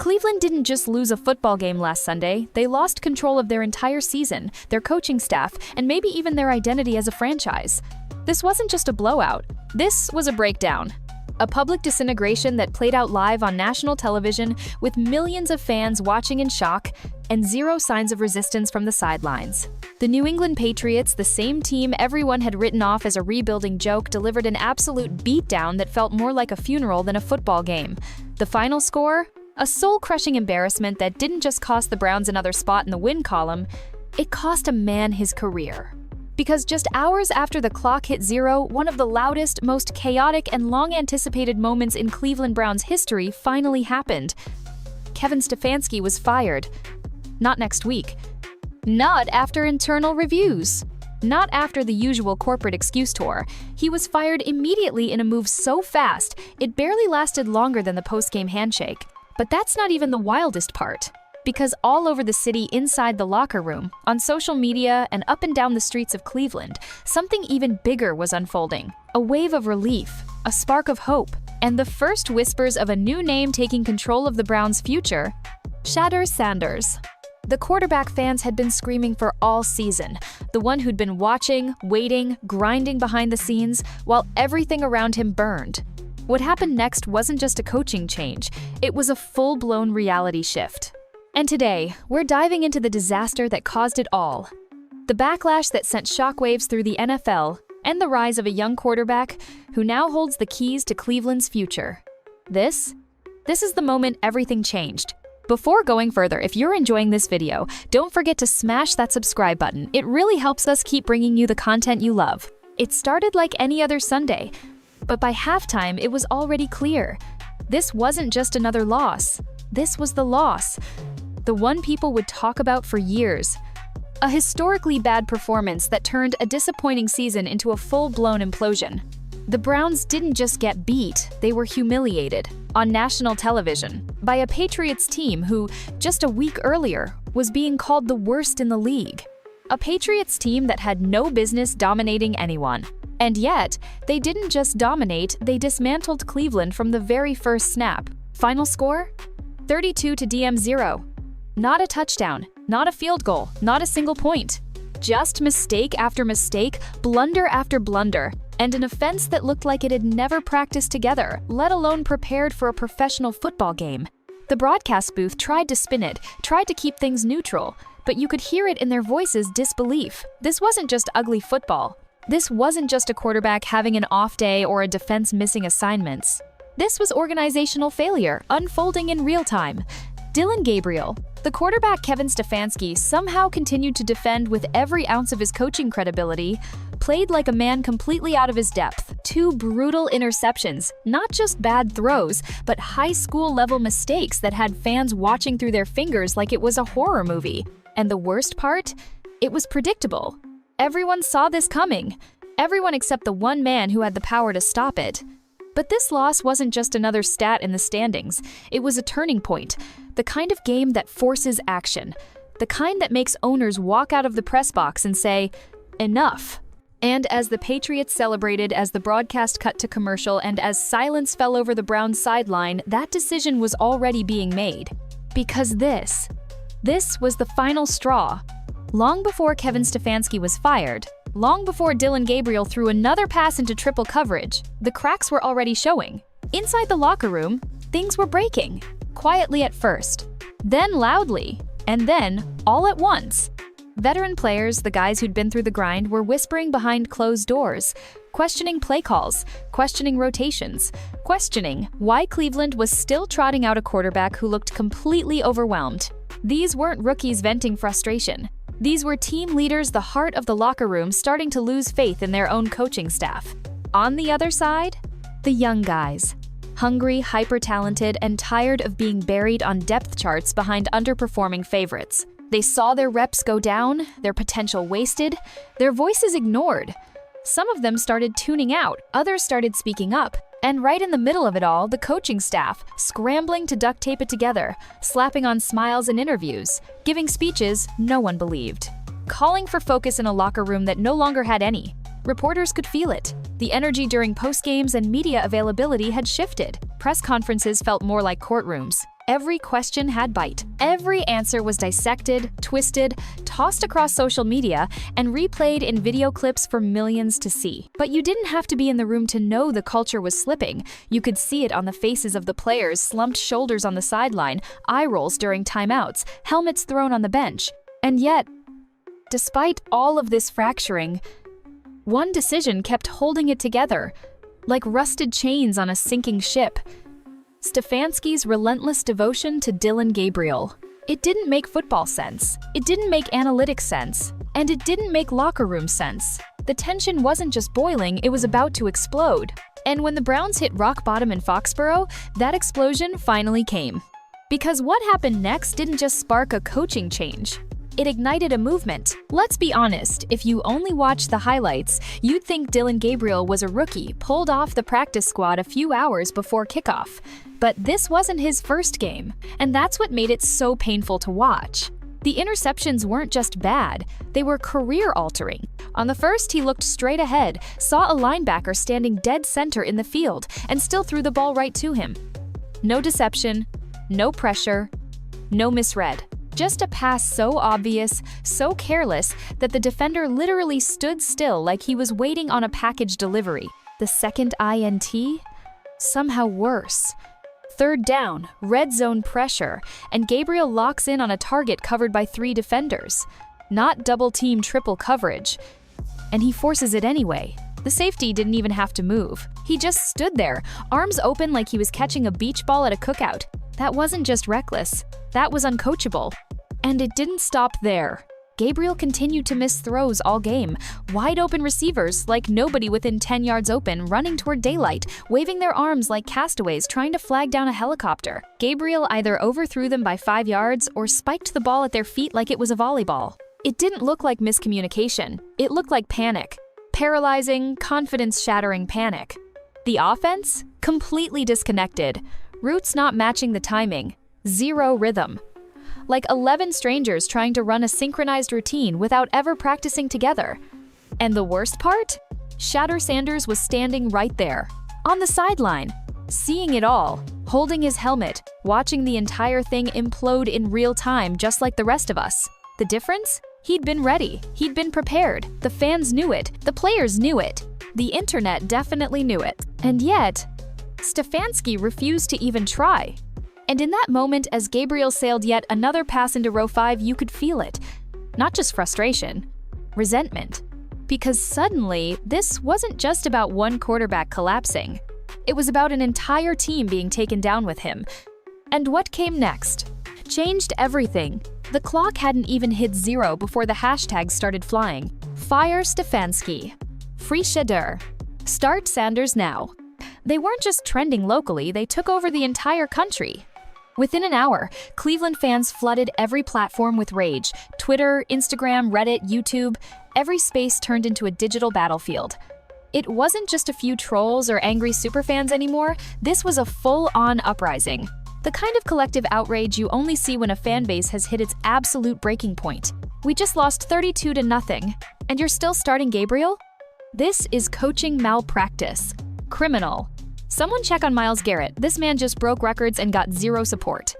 Cleveland didn't just lose a football game last Sunday, they lost control of their entire season, their coaching staff, and maybe even their identity as a franchise. This wasn't just a blowout, this was a breakdown. A public disintegration that played out live on national television with millions of fans watching in shock and zero signs of resistance from the sidelines. The New England Patriots, the same team everyone had written off as a rebuilding joke, delivered an absolute beatdown that felt more like a funeral than a football game. The final score? A soul-crushing embarrassment that didn't just cost the Browns another spot in the win column, it cost a man his career. Because just hours after the clock hit zero, one of the loudest, most chaotic, and long-anticipated moments in Cleveland Browns history finally happened. Kevin Stefanski was fired. Not next week. Not after internal reviews. Not after the usual corporate excuse tour. He was fired immediately in a move so fast, it barely lasted longer than the post-game handshake. But that's not even the wildest part. Because all over the city, inside the locker room, on social media, and up and down the streets of Cleveland, something even bigger was unfolding. A wave of relief, a spark of hope, and the first whispers of a new name taking control of the Browns' future: Shadur Sanders. The quarterback fans had been screaming for all season, the one who'd been watching, waiting, grinding behind the scenes, while everything around him burned. What happened next wasn't just a coaching change, it was a full-blown reality shift. And today, we're diving into the disaster that caused it all. The backlash that sent shockwaves through the NFL, and the rise of a young quarterback who now holds the keys to Cleveland's future. This is the moment everything changed. Before going further, if you're enjoying this video, don't forget to smash that subscribe button. It really helps us keep bringing you the content you love. It started like any other Sunday, but by halftime, it was already clear. This wasn't just another loss. This was the loss. The one people would talk about for years. A historically bad performance that turned a disappointing season into a full-blown implosion. The Browns didn't just get beat, they were humiliated on national television by a Patriots team who, just a week earlier, was being called the worst in the league. A Patriots team that had no business dominating anyone. And yet, they didn't just dominate, they dismantled Cleveland from the very first snap. Final score? 32-0. Not a touchdown, not a field goal, not a single point. Just mistake after mistake, blunder after blunder, and an offense that looked like it had never practiced together, let alone prepared for a professional football game. The broadcast booth tried to spin it, tried to keep things neutral, but you could hear it in their voices' disbelief. This wasn't just ugly football. This wasn't just a quarterback having an off day or a defense missing assignments. This was organizational failure, unfolding in real time. Gabriel, the quarterback Kevin Stefanski, somehow continued to defend with every ounce of his coaching credibility, played like a man completely out of his depth. 2 brutal interceptions, not just bad throws, but high school-level mistakes that had fans watching through their fingers like it was a horror movie. And the worst part? It was predictable. Everyone saw this coming. Everyone except the one man who had the power to stop it. But this loss wasn't just another stat in the standings. It was a turning point. The kind of game that forces action. The kind that makes owners walk out of the press box and say, "Enough." And as the Patriots celebrated, as the broadcast cut to commercial, and as silence fell over the Browns sideline, that decision was already being made. Because this was the final straw. Long before Kevin Stefanski was fired, long before Gabriel threw another pass into triple coverage, the cracks were already showing. Inside the locker room, things were breaking. Quietly at first, then loudly, and then all at once. Veteran players, the guys who'd been through the grind, were whispering behind closed doors, questioning play calls, questioning rotations, questioning why Cleveland was still trotting out a quarterback who looked completely overwhelmed. These weren't rookies venting frustration. These were team leaders, the heart of the locker room, starting to lose faith in their own coaching staff. On the other side, the young guys. Hungry, hyper-talented, and tired of being buried on depth charts behind underperforming favorites. They saw their reps go down, their potential wasted, their voices ignored. Some of them started tuning out, others started speaking up, and right in the middle of it all, the coaching staff, scrambling to duct tape it together, slapping on smiles in interviews, giving speeches no one believed, calling for focus in a locker room that no longer had any. Reporters could feel it. The energy during post-games and media availability had shifted. Press conferences felt more like courtrooms. Every question had bite. Every answer was dissected, twisted, tossed across social media, and replayed in video clips for millions to see. But you didn't have to be in the room to know the culture was slipping. You could see it on the faces of the players, slumped shoulders on the sideline, eye rolls during timeouts, helmets thrown on the bench. And yet, despite all of this fracturing, one decision kept holding it together, like rusted chains on a sinking ship. Stefanski's relentless devotion to Dylan Gabriel. It didn't make football sense. It didn't make analytics sense. And it didn't make locker room sense. The tension wasn't just boiling, it was about to explode. And when the Browns hit rock bottom in Foxborough, that explosion finally came. Because what happened next didn't just spark a coaching change. It ignited a movement. Let's be honest, if you only watched the highlights, you'd think Dylan Gabriel was a rookie pulled off the practice squad a few hours before kickoff. But this wasn't his first game, and that's what made it so painful to watch. The interceptions weren't just bad, they were career-altering. On the first, he looked straight ahead, saw a linebacker standing dead center in the field, and still threw the ball right to him. No deception, no pressure, no misread. Just a pass so obvious, so careless, that the defender literally stood still like he was waiting on a package delivery. The second INT? Somehow worse. Third down, red zone pressure, and Gabriel locks in on a target covered by 3 defenders. Not double-team triple coverage. And he forces it anyway. The safety didn't even have to move. He just stood there, arms open like he was catching a beach ball at a cookout. That wasn't just reckless, that was uncoachable. And it didn't stop there. Gabriel continued to miss throws all game, wide open receivers like nobody within 10 yards open, running toward daylight, waving their arms like castaways trying to flag down a helicopter. Gabriel either overthrew them by 5 yards or spiked the ball at their feet like it was a volleyball. It didn't look like miscommunication, it looked like panic. Paralyzing, confidence-shattering panic. The offense? Completely disconnected. Routes not matching the timing. Zero rhythm. Like 11 strangers trying to run a synchronized routine without ever practicing together. And the worst part? Shadur Sanders was standing right there, on the sideline, seeing it all, holding his helmet, watching the entire thing implode in real time just like the rest of us. The difference? He'd been ready, he'd been prepared, the fans knew it, the players knew it, the internet definitely knew it. And yet, Stefanski refused to even try. And in that moment, as Gabriel sailed yet another pass into row 5, you could feel it. Not just frustration, resentment. Because suddenly, this wasn't just about one quarterback collapsing. It was about an entire team being taken down with him. And what came next? Changed everything. The clock hadn't even hit 0 before the hashtags started flying. Fire Stefanski. Free Shedeur. Start Sanders now. They weren't just trending locally, they took over the entire country. Within an hour, Cleveland fans flooded every platform with rage. Twitter, Instagram, Reddit, YouTube, every space turned into a digital battlefield. It wasn't just a few trolls or angry superfans anymore, this was a full-on uprising. The kind of collective outrage you only see when a fan base has hit its absolute breaking point. We just lost 32-0, and you're still starting Gabriel? This is coaching malpractice. Criminal. Someone check on Myles Garrett. This man just broke records and got 0 support.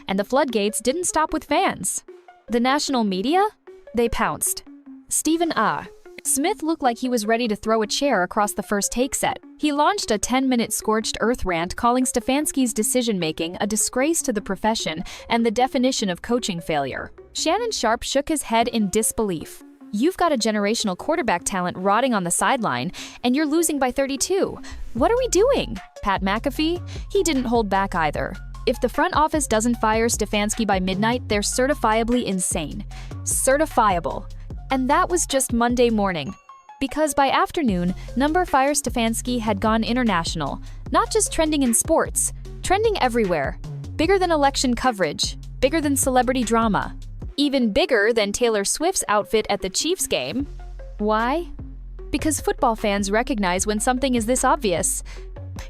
And the floodgates didn't stop with fans. The national media? They pounced. Stephen A. Smith looked like he was ready to throw a chair across the first take set. He launched a 10-minute scorched earth rant calling Stefanski's decision-making a disgrace to the profession and the definition of coaching failure. Shannon Sharpe shook his head in disbelief. You've got a generational quarterback talent rotting on the sideline, and you're losing by 32. What are we doing? Pat McAfee? He didn't hold back either. If the front office doesn't fire Stefanski by midnight, they're certifiably insane. Certifiable. And that was just Monday morning. Because by afternoon, Number Fire Stefanski had gone international. Not just trending in sports, trending everywhere. Bigger than election coverage, bigger than celebrity drama. Even bigger than Taylor Swift's outfit at the Chiefs game. Why? Because football fans recognize when something is this obvious.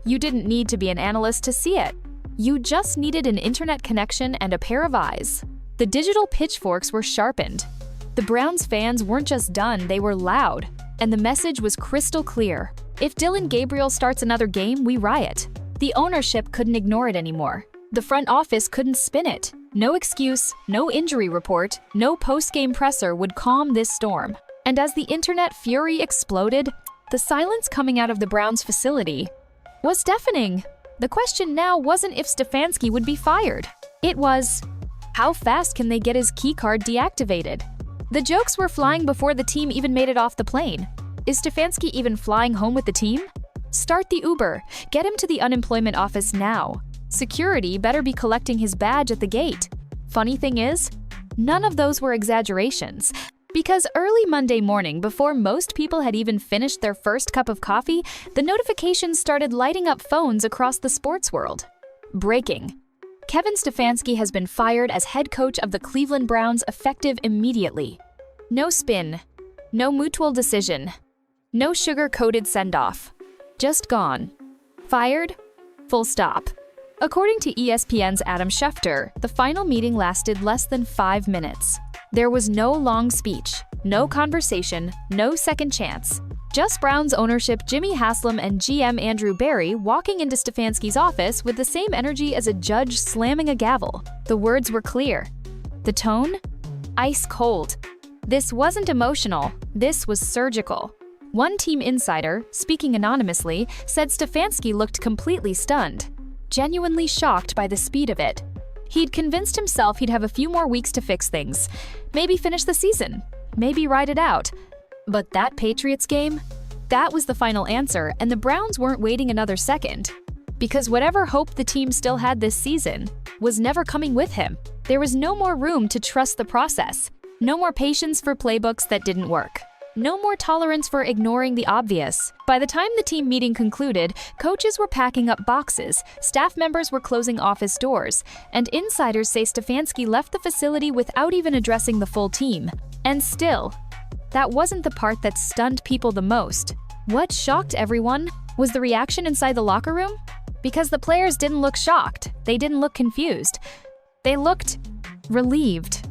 You didn't need to be an analyst to see it. You just needed an internet connection and a pair of eyes. The digital pitchforks were sharpened. The Browns fans weren't just done, they were loud. And the message was crystal clear. If Dylan Gabriel starts another game, we riot. The ownership couldn't ignore it anymore. The front office couldn't spin it. No excuse, no injury report, no post-game presser would calm this storm. And as the internet fury exploded, the silence coming out of the Browns facility was deafening. The question now wasn't if Stefanski would be fired. It was, how fast can they get his keycard deactivated? The jokes were flying before the team even made it off the plane. Is Stefanski even flying home with the team? Start the Uber. Get him to the unemployment office now. Security better be collecting his badge at the gate. Funny thing is, none of those were exaggerations. Because early Monday morning, before most people had even finished their first cup of coffee, the notifications started lighting up phones across the sports world. Breaking. Kevin Stefanski has been fired as head coach of the Cleveland Browns effective immediately. No spin. No mutual decision. No sugar-coated send-off. Just gone. Fired? Full stop. According to ESPN's Adam Schefter, the final meeting lasted less than 5 minutes. There was no long speech, no conversation, no second chance. Just Browns ownership Jimmy Haslam and GM Andrew Barry walking into Stefanski's office with the same energy as a judge slamming a gavel. The words were clear. The tone? Ice cold. This wasn't emotional, this was surgical. One team insider, speaking anonymously, said Stefanski looked completely stunned, genuinely shocked by the speed of it. He'd convinced himself he'd have a few more weeks to fix things. Maybe finish the season. Maybe ride it out. But that Patriots game? That was the final answer, and the Browns weren't waiting another second. Because whatever hope the team still had this season was never coming with him. There was no more room to trust the process. No more patience for playbooks that didn't work. No more tolerance for ignoring the obvious. By the time the team meeting concluded, coaches were packing up boxes, staff members were closing office doors, and insiders say Stefanski left the facility without even addressing the full team. And still, that wasn't the part that stunned people the most. What shocked everyone was the reaction inside the locker room. Because the players didn't look shocked, they didn't look confused. They looked relieved.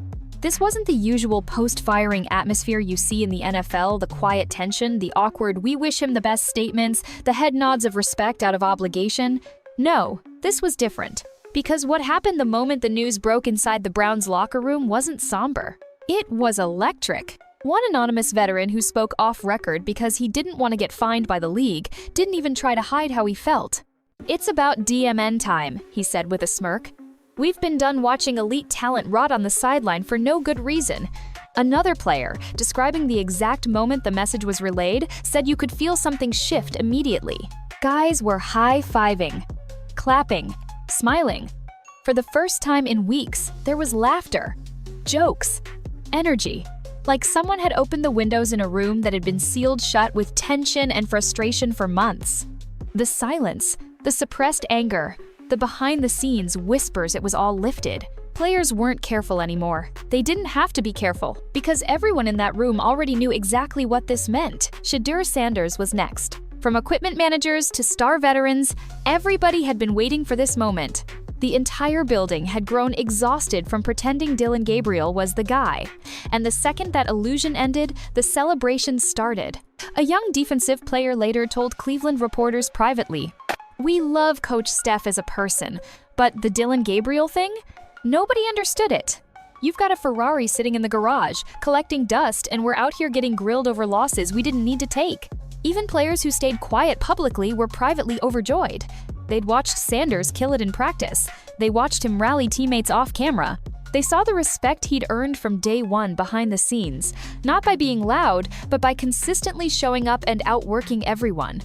This wasn't the usual post-firing atmosphere you see in the NFL, the quiet tension, the awkward "we wish him the best" statements, the head nods of respect out of obligation. No, this was different. Because what happened the moment the news broke inside the Browns locker room wasn't somber. It was electric. One anonymous veteran who spoke off-record because he didn't want to get fined by the league didn't even try to hide how he felt. "It's about DMN time," he said with a smirk. "We've been done watching elite talent rot on the sideline for no good reason." Another player, describing the exact moment the message was relayed, said you could feel something shift immediately. Guys were high-fiving, clapping, smiling. For the first time in weeks, there was laughter, jokes, energy. Like someone had opened the windows in a room that had been sealed shut with tension and frustration for months. The silence, the suppressed anger, the behind-the-scenes whispers it was all lifted. Players weren't careful anymore. They didn't have to be careful, because everyone in that room already knew exactly what this meant. Shedeur Sanders was next. From equipment managers to star veterans, everybody had been waiting for this moment. The entire building had grown exhausted from pretending Gabriel was the guy. And the second that illusion ended, the celebration started. A young defensive player later told Cleveland reporters privately, "We love Coach Steph as a person, but the Gabriel thing? Nobody understood it. You've got a Ferrari sitting in the garage, collecting dust, and we're out here getting grilled over losses we didn't need to take." Even players who stayed quiet publicly were privately overjoyed. They'd watched Sanders kill it in practice. They watched him rally teammates off camera. They saw the respect he'd earned from day one behind the scenes, not by being loud, but by consistently showing up and outworking everyone.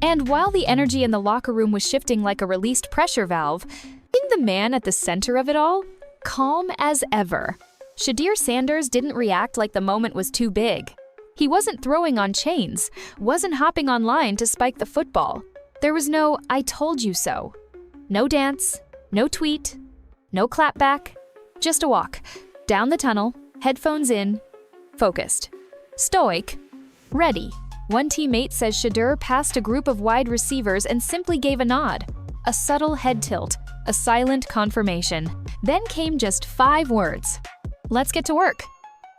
And while the energy in the locker room was shifting like a released pressure valve, the man at the center of it all, calm as ever. Shedeur Sanders didn't react like the moment was too big. He wasn't throwing on chains, wasn't hopping online to spike the football. There was no "I told you so." No dance, no tweet, no clapback. Just a walk, down the tunnel, headphones in, focused. Stoic, ready. One teammate says Shedeur passed a group of wide receivers and simply gave a nod. A subtle head tilt, a silent confirmation. Then came just 5 words. "Let's get to work."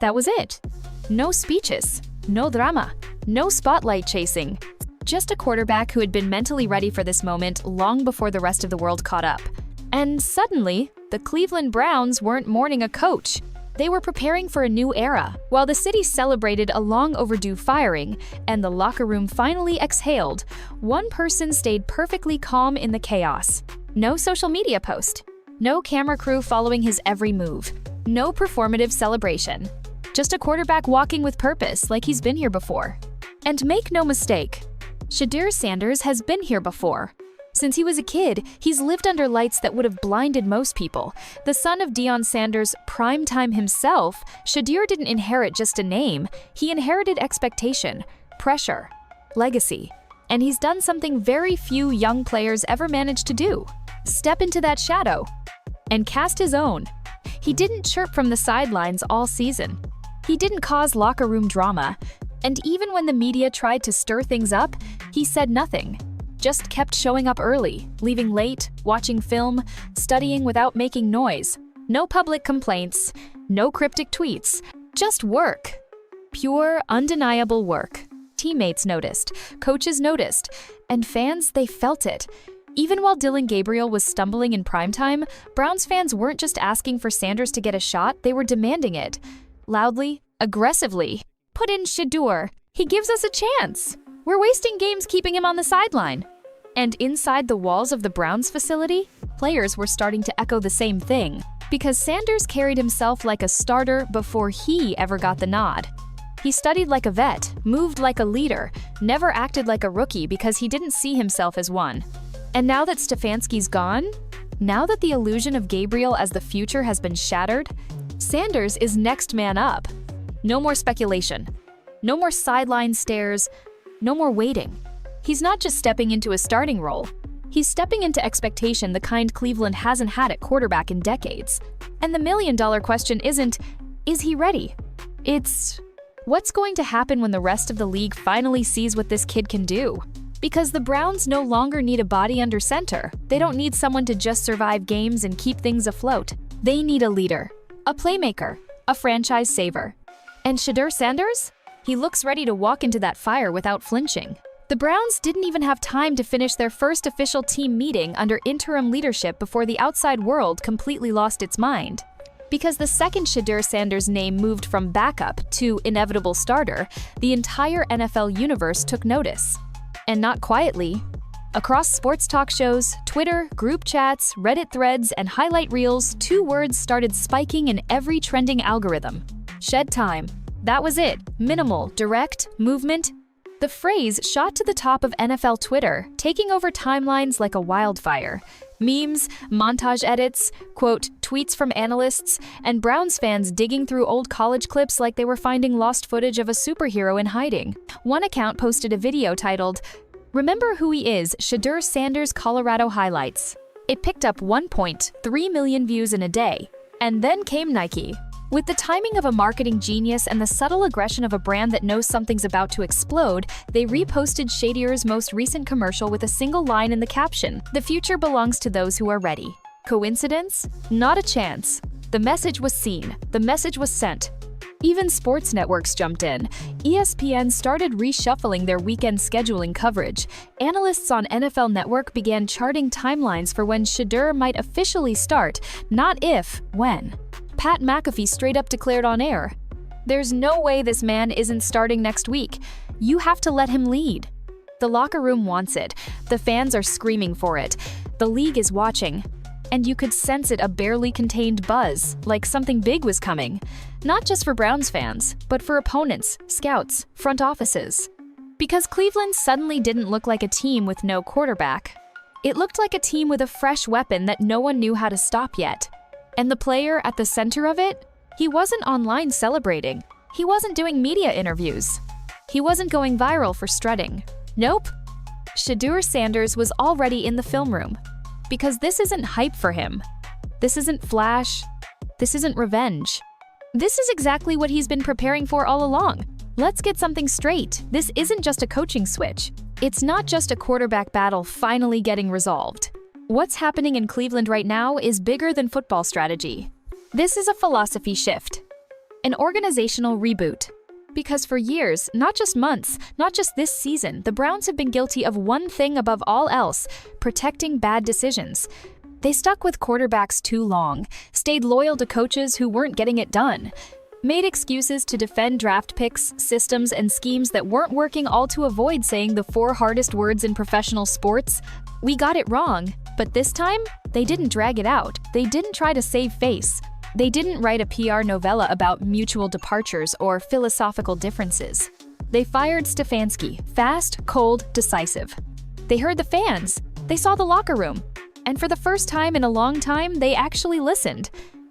That was it. No speeches, no drama, no spotlight chasing. Just a quarterback who had been mentally ready for this moment long before the rest of the world caught up. And suddenly, the Cleveland Browns weren't mourning a coach. They were preparing for a new era. While the city celebrated a long overdue firing and the locker room finally exhaled, one person stayed perfectly calm in the chaos. No social media post. No camera crew following his every move. No performative celebration. Just a quarterback walking with purpose like he's been here before. And make no mistake, Shedeur Sanders has been here before. Since he was a kid, he's lived under lights that would have blinded most people. The son of Deion Sanders' primetime himself, Shedeur didn't inherit just a name. He inherited expectation, pressure, legacy. And he's done something very few young players ever managed to do. Step into that shadow and cast his own. He didn't chirp from the sidelines all season. He didn't cause locker room drama. And even when the media tried to stir things up, he said nothing. Just kept showing up early, leaving late, watching film, studying without making noise. No public complaints, no cryptic tweets, just work. Pure, undeniable work. Teammates noticed, coaches noticed, and fans, they felt it. Even while Gabriel was stumbling in primetime, Browns fans weren't just asking for Sanders to get a shot, they were demanding it. Loudly, aggressively. Put in Shedeur. He gives us a chance. We're wasting games keeping him on the sideline. And inside the walls of the Browns facility, players were starting to echo the same thing, because Sanders carried himself like a starter before he ever got the nod. He studied like a vet, moved like a leader, never acted like a rookie because he didn't see himself as one. And now that Stefanski's gone, now that the illusion of Gabriel as the future has been shattered, Sanders is next man up. No more speculation. No more sideline stares. No more waiting. He's not just stepping into a starting role. He's stepping into expectation, the kind Cleveland hasn't had at quarterback in decades. And the million-dollar question isn't, is he ready? It's, what's going to happen when the rest of the league finally sees what this kid can do? Because the Browns no longer need a body under center. They don't need someone to just survive games and keep things afloat. They need a leader, a playmaker, a franchise saver. And Shedeur Sanders? He looks ready to walk into that fire without flinching. The Browns didn't even have time to finish their first official team meeting under interim leadership before the outside world completely lost its mind. Because the second Shedeur Sanders' name moved from backup to inevitable starter, the entire NFL universe took notice. And not quietly. Across sports talk shows, Twitter, group chats, Reddit threads, and highlight reels, two words started spiking in every trending algorithm. Shed time. That was it. Minimal, direct, movement. The phrase shot to the top of NFL Twitter, taking over timelines like a wildfire. Memes, montage edits, quote, tweets from analysts, and Browns fans digging through old college clips like they were finding lost footage of a superhero in hiding. One account posted a video titled, "Remember Who He Is, Shedeur Sanders Colorado Highlights." It picked up 1.3 million views in a day. And then came Nike. With the timing of a marketing genius and the subtle aggression of a brand that knows something's about to explode, they reposted Shedeur's most recent commercial with a single line in the caption, "The future belongs to those who are ready." Coincidence? Not a chance. The message was seen. The message was sent. Even sports networks jumped in. ESPN started reshuffling their weekend scheduling coverage. Analysts on NFL Network began charting timelines for when Shedeur might officially start, not if, when. Pat McAfee straight up declared on air, "There's no way this man isn't starting next week. You have to let him lead." The locker room wants it. The fans are screaming for it. The league is watching. And you could sense it, a barely contained buzz, like something big was coming. Not just for Browns fans, but for opponents, scouts, front offices. Because Cleveland suddenly didn't look like a team with no quarterback. It looked like a team with a fresh weapon that no one knew how to stop yet. And the player at the center of it? He wasn't online celebrating. He wasn't doing media interviews. He wasn't going viral for strutting. Nope. Shadur Sanders was already in the film room. Because this isn't hype for him. This isn't flash. This isn't revenge. This is exactly what he's been preparing for all along. Let's get something straight. This isn't just a coaching switch. It's not just a quarterback battle finally getting resolved. What's happening in Cleveland right now is bigger than football strategy. This is a philosophy shift. An organizational reboot. Because for years, not just months, not just this season, the Browns have been guilty of one thing above all else: protecting bad decisions. They stuck with quarterbacks too long, stayed loyal to coaches who weren't getting it done, made excuses to defend draft picks, systems, and schemes that weren't working, all to avoid saying the 4 hardest words in professional sports. We got it wrong, but this time, they didn't drag it out. They didn't try to save face. They didn't write a PR novella about mutual departures or philosophical differences. They fired Stefanski, fast, cold, decisive. They heard the fans. They saw the locker room. And for the first time in a long time, they actually listened.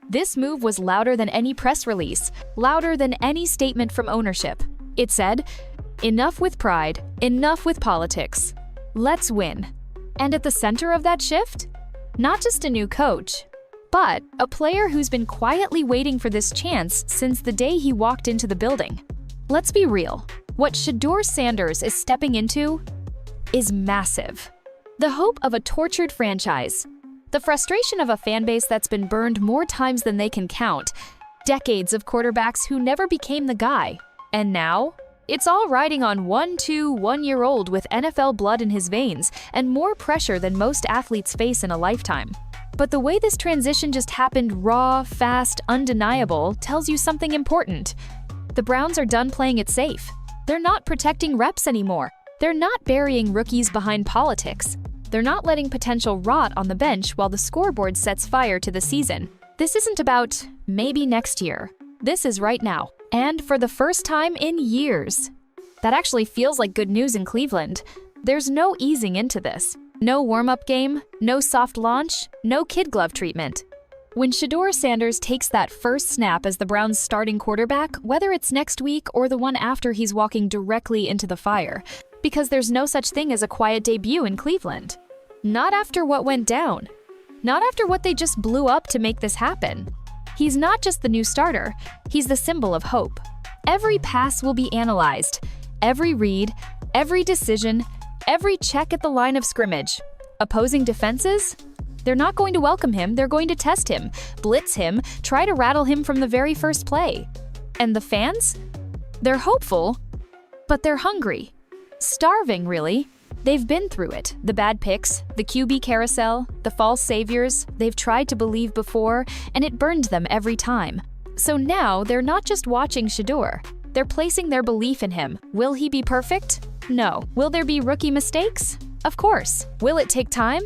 This move was louder than any press release, louder than any statement from ownership. It said, "Enough with pride, enough with politics. Let's win." And at the center of that shift, not just a new coach, but a player who's been quietly waiting for this chance since the day he walked into the building. Let's be real. What Shadur Sanders is stepping into is massive. The hope of a tortured franchise. The frustration of a fan base that's been burned more times than they can count. Decades of quarterbacks who never became the guy. And now, it's all riding on one 1-year-old with NFL blood in his veins and more pressure than most athletes face in a lifetime. But the way this transition just happened, raw, fast, undeniable, tells you something important. The Browns are done playing it safe. They're not protecting reps anymore. They're not burying rookies behind politics. They're not letting potential rot on the bench while the scoreboard sets fire to the season. This isn't about maybe next year. This is right now. And for the first time in years. That actually feels like good news in Cleveland. There's no easing into this. No warm-up game, no soft launch, no kid glove treatment. When Shedeur Sanders takes that first snap as the Browns' starting quarterback, whether it's next week or the one after, he's walking directly into the fire. Because there's no such thing as a quiet debut in Cleveland. Not after what went down. Not after what they just blew up to make this happen. He's not just the new starter, he's the symbol of hope. Every pass will be analyzed. Every read, every decision, every check at the line of scrimmage. Opposing defenses? They're not going to welcome him, they're going to test him, blitz him, try to rattle him from the very first play. And the fans? They're hopeful, but they're hungry. Starving, really. They've been through it. The bad picks, the QB carousel, the false saviors. They've tried to believe before, and it burned them every time. So now they're not just watching Shadur. They're placing their belief in him. Will he be perfect? No. Will there be rookie mistakes? Of course. Will it take time?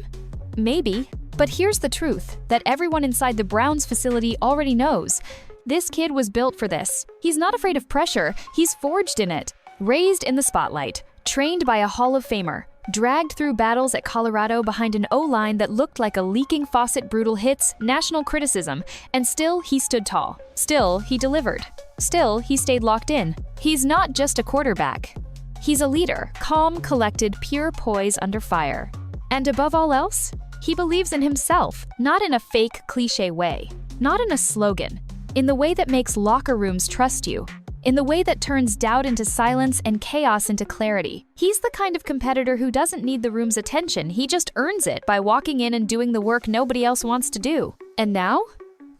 Maybe. But here's the truth that everyone inside the Browns facility already knows. This kid was built for this. He's not afraid of pressure. He's forged in it. Raised in the spotlight. Trained by a Hall of Famer, dragged through battles at Colorado behind an O-line that looked like a leaking faucet, brutal hits, national criticism, and still he stood tall. Still he delivered. Still he stayed locked in. He's not just a quarterback. He's a leader, calm, collected, pure poise under fire. And above all else, he believes in himself, not in a fake, cliché way, not in a slogan, in the way that makes locker rooms trust you. In the way that turns doubt into silence and chaos into clarity. He's the kind of competitor who doesn't need the room's attention, he just earns it by walking in and doing the work nobody else wants to do. And now?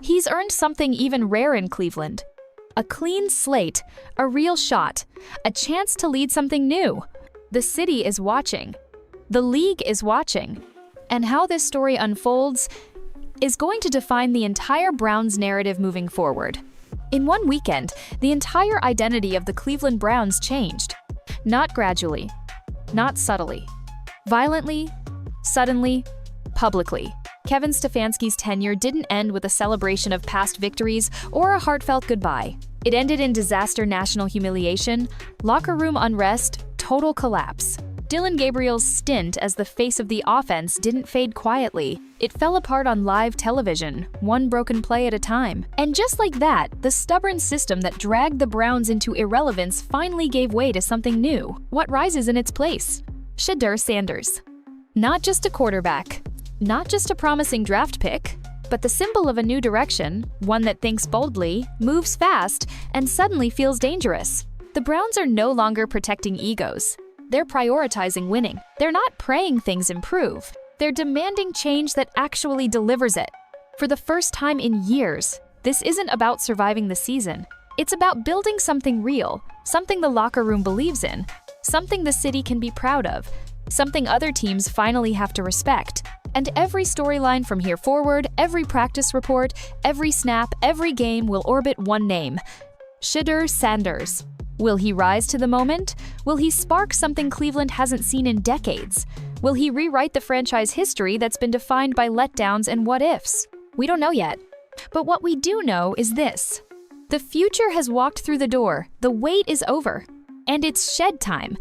He's earned something even rare in Cleveland. A clean slate, a real shot, a chance to lead something new. The city is watching. The league is watching. And how this story unfolds is going to define the entire Browns narrative moving forward. In one weekend, the entire identity of the Cleveland Browns changed. Not gradually, not subtly. Violently, suddenly, publicly. Kevin Stefanski's tenure didn't end with a celebration of past victories or a heartfelt goodbye. It ended in disaster, national humiliation, locker room unrest, total collapse. Gabriel's stint as the face of the offense didn't fade quietly. It fell apart on live television, one broken play at a time. And just like that, the stubborn system that dragged the Browns into irrelevance finally gave way to something new. What rises in its place? Shedeur Sanders. Not just a quarterback, not just a promising draft pick, but the symbol of a new direction, one that thinks boldly, moves fast, and suddenly feels dangerous. The Browns are no longer protecting egos. They're prioritizing winning. They're not praying things improve. They're demanding change that actually delivers it. For the first time in years, this isn't about surviving the season. It's about building something real, something the locker room believes in, something the city can be proud of, something other teams finally have to respect. And every storyline from here forward, every practice report, every snap, every game will orbit one name: Shedeur Sanders. Will he rise to the moment? Will he spark something Cleveland hasn't seen in decades? Will he rewrite the franchise history that's been defined by letdowns and what-ifs? We don't know yet. But what we do know is this: the future has walked through the door, the wait is over, and it's shed time.